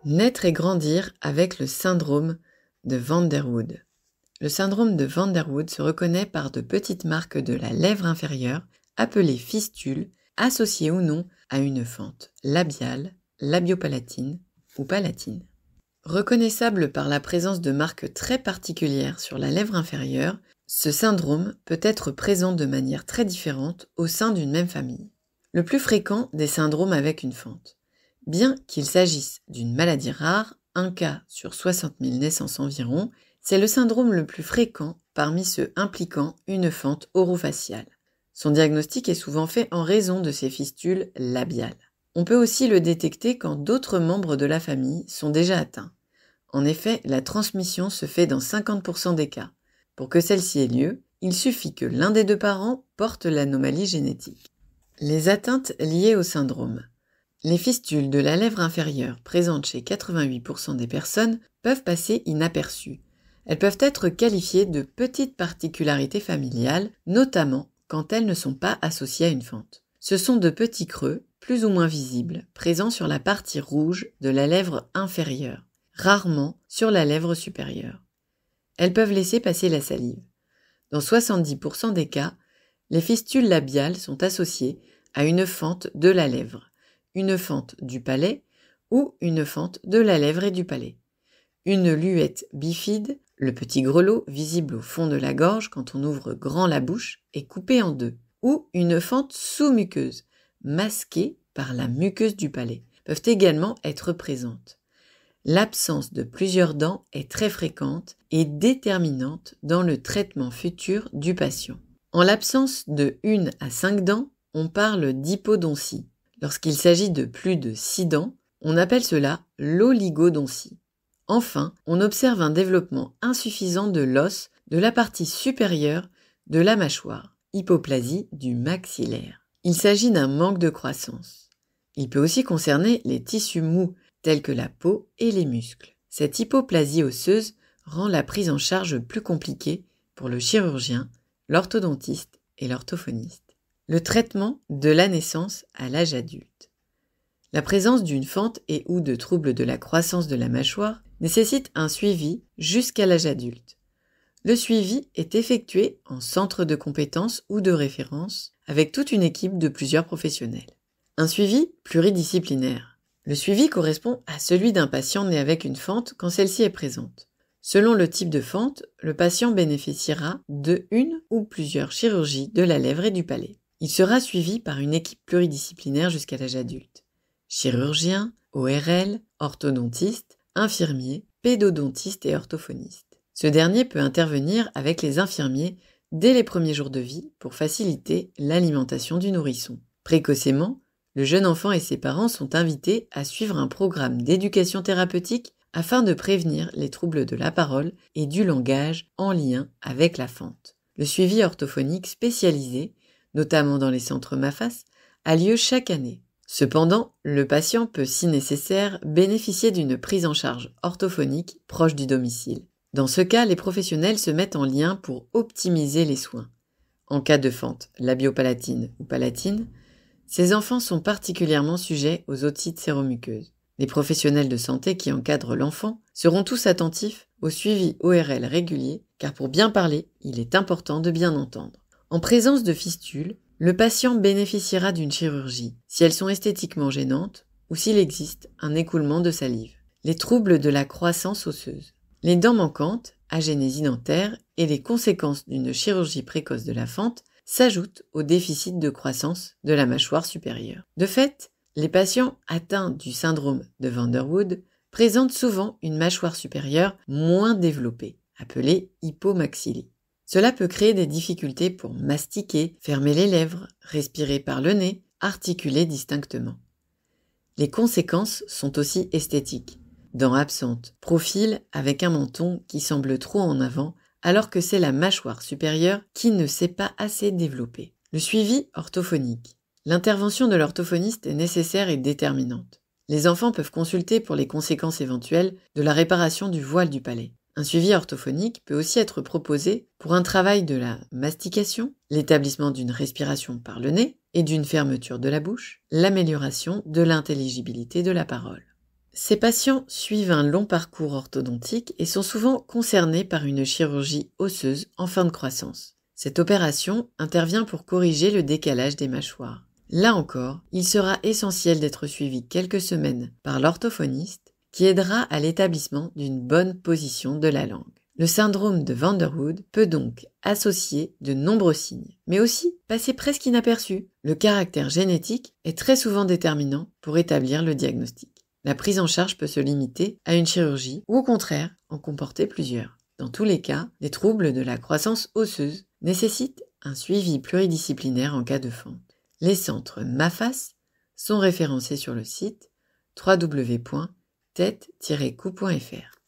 Naître et grandir avec le syndrome de Van der Wood. Le syndrome de Van der Wood se reconnaît par de petites marques de la lèvre inférieure, appelées fistules, associées ou non à une fente labiale, labiopalatine ou palatine. Reconnaissable par la présence de marques très particulières sur la lèvre inférieure, ce syndrome peut être présent de manière très différente au sein d'une même famille. Le plus fréquent des syndromes avec une fente. Bien qu'il s'agisse d'une maladie rare, un cas sur 60 000 naissances environ, c'est le syndrome le plus fréquent parmi ceux impliquant une fente orofaciale. Son diagnostic est souvent fait en raison de ces fistules labiales. On peut aussi le détecter quand d'autres membres de la famille sont déjà atteints. En effet, la transmission se fait dans 50% des cas. Pour que celle-ci ait lieu, il suffit que l'un des deux parents porte l'anomalie génétique. Les atteintes liées au syndrome. Les fistules de la lèvre inférieure présentes chez 88% des personnes peuvent passer inaperçues. Elles peuvent être qualifiées de petites particularités familiales, notamment quand elles ne sont pas associées à une fente. Ce sont de petits creux, plus ou moins visibles, présents sur la partie rouge de la lèvre inférieure, rarement sur la lèvre supérieure. Elles peuvent laisser passer la salive. Dans 70% des cas, les fistules labiales sont associées à une fente de la lèvre, une fente du palais ou une fente de la lèvre et du palais. Une luette bifide, le petit grelot visible au fond de la gorge quand on ouvre grand la bouche, est coupée en deux. Ou une fente sous-muqueuse, masquée par la muqueuse du palais, peuvent également être présentes. L'absence de plusieurs dents est très fréquente et déterminante dans le traitement futur du patient. En l'absence de 1 à 5 dents, on parle d'hypodontie. Lorsqu'il s'agit de plus de 6 dents, on appelle cela l'oligodontie. Enfin, on observe un développement insuffisant de l'os de la partie supérieure de la mâchoire, hypoplasie du maxillaire. Il s'agit d'un manque de croissance. Il peut aussi concerner les tissus mous, tels que la peau et les muscles. Cette hypoplasie osseuse rend la prise en charge plus compliquée pour le chirurgien, l'orthodontiste et l'orthophoniste. Le traitement de la naissance à l'âge adulte. La présence d'une fente et ou de troubles de la croissance de la mâchoire nécessite un suivi jusqu'à l'âge adulte. Le suivi est effectué en centre de compétences ou de référence avec toute une équipe de plusieurs professionnels. Un suivi pluridisciplinaire. Le suivi correspond à celui d'un patient né avec une fente quand celle-ci est présente. Selon le type de fente, le patient bénéficiera de une ou plusieurs chirurgies de la lèvre et du palais. Il sera suivi par une équipe pluridisciplinaire jusqu'à l'âge adulte. Chirurgien, ORL, orthodontiste, infirmier, pédodontiste et orthophoniste. Ce dernier peut intervenir avec les infirmiers dès les premiers jours de vie pour faciliter l'alimentation du nourrisson. Précocement, le jeune enfant et ses parents sont invités à suivre un programme d'éducation thérapeutique afin de prévenir les troubles de la parole et du langage en lien avec la fente. Le suivi orthophonique spécialisé, notamment dans les centres MAFAS, a lieu chaque année. Cependant, le patient peut, si nécessaire, bénéficier d'une prise en charge orthophonique proche du domicile. Dans ce cas, les professionnels se mettent en lien pour optimiser les soins. En cas de fente labiopalatine ou palatine, ces enfants sont particulièrement sujets aux otites séromuqueuses. Les professionnels de santé qui encadrent l'enfant seront tous attentifs au suivi ORL régulier, car pour bien parler, il est important de bien entendre. En présence de fistules, le patient bénéficiera d'une chirurgie, si elles sont esthétiquement gênantes ou s'il existe un écoulement de salive. Les troubles de la croissance osseuse. Les dents manquantes, agénésie dentaire et les conséquences d'une chirurgie précoce de la fente s'ajoutent au déficit de croissance de la mâchoire supérieure. De fait, les patients atteints du syndrome de Van der Wood présentent souvent une mâchoire supérieure moins développée, appelée hypomaxillie. Cela peut créer des difficultés pour mastiquer, fermer les lèvres, respirer par le nez, articuler distinctement. Les conséquences sont aussi esthétiques. Dents absentes, profil avec un menton qui semble trop en avant, alors que c'est la mâchoire supérieure qui ne s'est pas assez développée. Le suivi orthophonique. L'intervention de l'orthophoniste est nécessaire et déterminante. Les enfants peuvent consulter pour les conséquences éventuelles de la réparation du voile du palais. Un suivi orthophonique peut aussi être proposé pour un travail de la mastication, l'établissement d'une respiration par le nez et d'une fermeture de la bouche, l'amélioration de l'intelligibilité de la parole. Ces patients suivent un long parcours orthodontique et sont souvent concernés par une chirurgie osseuse en fin de croissance. Cette opération intervient pour corriger le décalage des mâchoires. Là encore, il sera essentiel d'être suivi quelques semaines par l'orthophoniste qui aidera à l'établissement d'une bonne position de la langue. Le syndrome de Van der Rohe peut donc associer de nombreux signes, mais aussi passer presque inaperçu. Le caractère génétique est très souvent déterminant pour établir le diagnostic. La prise en charge peut se limiter à une chirurgie ou au contraire en comporter plusieurs. Dans tous les cas, les troubles de la croissance osseuse nécessitent un suivi pluridisciplinaire en cas de fente. Les centres MAFAS sont référencés sur le site www.tete-coup.fr.